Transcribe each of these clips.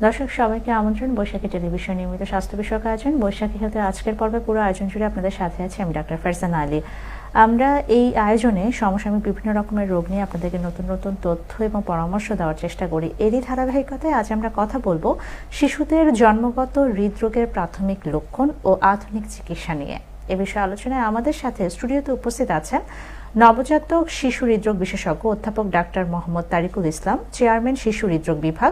দর্শক সবাইকে আমন্ত্রণ বৈশাখী টেলিভিশন নিয়মিত স্বাস্থ্য বিষয়ক আয়োজন বৈশাখী হেলথের আজকের পর্বে পুরো আয়োজন জুড়ে আপনাদের সাথে আছি আমি ডাক্তার ফারজানা আলী। আমরা এই আয়োজনে সমসাময়িক বিভিন্ন রকমের রোগ নিয়ে আপনাদেরকে নতুন নতুন তথ্য এবং পরামর্শ দেওয়ার চেষ্টা করি। এরই ধারাবাহিকতায় আজ আমরা কথা বলবো শিশুদের জন্মগত হৃদরোগের প্রাথমিক লক্ষণ ও আধুনিক চিকিৎসা নিয়ে। এ বিষয়ে আলোচনায় আমাদের সাথে স্টুডিওতে উপস্থিত আছেন নবজাতক শিশু হৃদরোগ বিশেষজ্ঞ অধ্যাপক ডাক্তার মোহাম্মদ তারিকুল ইসলাম, চেয়ারম্যান শিশু হৃদরোগ বিভাগ,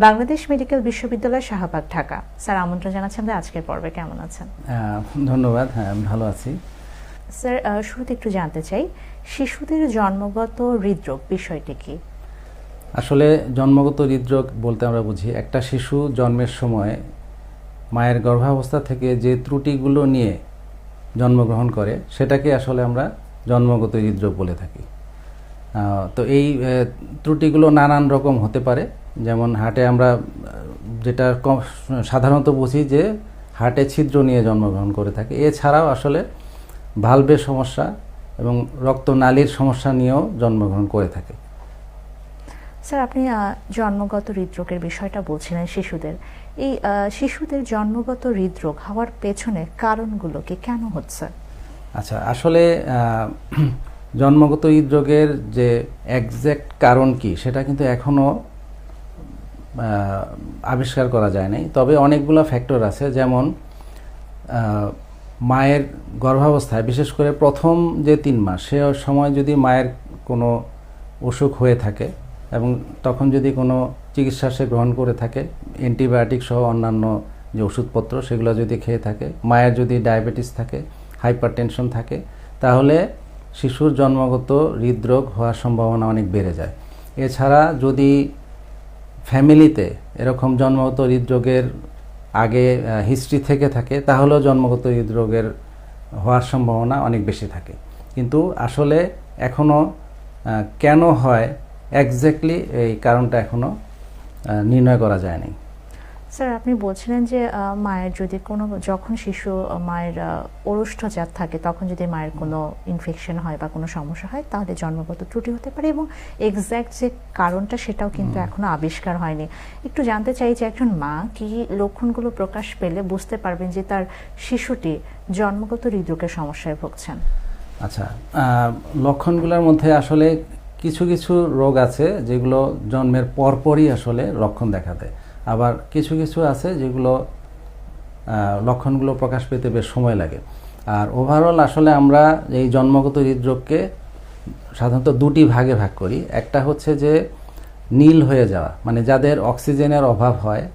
বাংলাদেশ মেডিকেল বিশ্ববিদ্যালয়, শাহবাগ, ঢাকা। স্যার, আমন্ত্রণ জানাচ্ছি আমরা আজকের পর্বে। কেমন আছেন? ধন্যবাদ। হ্যাঁ, আমি ভালো আছি। স্যার, শুরুতে একটু জানতে চাই শিশুদের জন্মগত হৃদরোগ বিষয়টি কি? আসলে জন্মগত হৃদরোগ বলতে আমরা বুঝি একটা শিশু জন্মের সময় মায়ের গর্ভাবস্থা থেকে যে ত্রুটিগুলো নিয়ে জন্মগ্রহণ করে সেটাকে আসলে আমরা জন্মগত হৃদরোগ বলে থাকি। তো এই ত্রুটিগুলো নানান রকম হতে পারে। যেমন হার্টে আমরা যেটা সাধারণত বুঝি যে হার্টে ছিদ্র নিয়ে জন্মগ্রহণ করে থাকি। এছাড়াও আসলে ভালভের সমস্যা এবং রক্তনালীর সমস্যা নিয়েও জন্মগ্রহণ করে থাকে। স্যার, আপনি জন্মগত হৃদরোগের বিষয়টা বলছিলেন শিশুদের। এই শিশুদের জন্মগত হৃদরোগ হওয়ার পেছনে কারণগুলো কি, কেন হচ্ছে? আচ্ছা, আসলে জন্মগত হৃদরোগের যে এক্স্যাক্ট কারণ কি সেটা কিন্তু এখনও আবিষ্কার করা যায় নাই। তবে অনেকগুলো ফ্যাক্টর আছে, যেমন মায়ের গর্ভাবস্থায় বিশেষ করে প্রথম যে 3 মাস সে সময় যদি মায়ের কোনো অসুখ হয়ে থাকে এবং তখন যদি কোনো চিকিৎসা সে গ্রহণ করে থাকে, অ্যান্টিবায়োটিক সহ অন্যান্য যে ওষুধপত্র সেগুলো যদি খেয়ে থাকে, মায়ের যদি ডায়াবেটিস থাকে, হাইপারটেনশন থাকে, তাহলে শিশুর জন্মগত হৃদরোগ হওয়ার সম্ভাবনা অনেক বেড়ে যায়। এছাড়া যদি ফ্যামিলিতে এরকম জন্মগত হৃদরোগের আগে হিস্ট্রি থেকে থাকে তাহলেও জন্মগত হৃদরোগের হওয়ার সম্ভাবনা অনেক বেশি থাকে। কিন্তু আসলে এখনও কেন হয় এক্স্যাক্টলি এই কারণটা এখনও নির্ণয় করা যায়নি। স্যার, আপনি বলছিলেন যে মায়ের যদি যখন শিশু মায়ের ওরষ্ঠজাত থাকে তখন যদি মায়ের কোনো ইনফেকশন হয় বা কোনো সমস্যা হয় তাহলে জন্মগত ত্রুটি হতে পারে, এবং এক্স্যাক্ট যে কারণটা সেটাও কিন্তু এখনো আবিষ্কার হয়নি। একটু জানতে চাই যে একজন মা কি লক্ষণগুলো প্রকাশ পেলে বুঝতে পারবেন যে তার শিশুটি জন্মগত হৃদরোগের সমস্যায় ভুগছেন? আচ্ছা, লক্ষণগুলোর মধ্যে আসলে কিছু কিছু রোগ আছে যেগুলো জন্মের পরপরই আসলে লক্ষণ দেখা দেয়, আবার কিছু কিছু আছে যেগুলো লক্ষণগুলো প্রকাশ পেতে বেশ সময় লাগে। আর ওভারঅল আসলে আমরা এই জন্মগত হৃদরোগকে সাধারণত 2টি ভাগে ভাগ করি। একটা হচ্ছে যে নীল হয়ে যাওয়া, মানে যাদের অক্সিজেনের অভাব হয়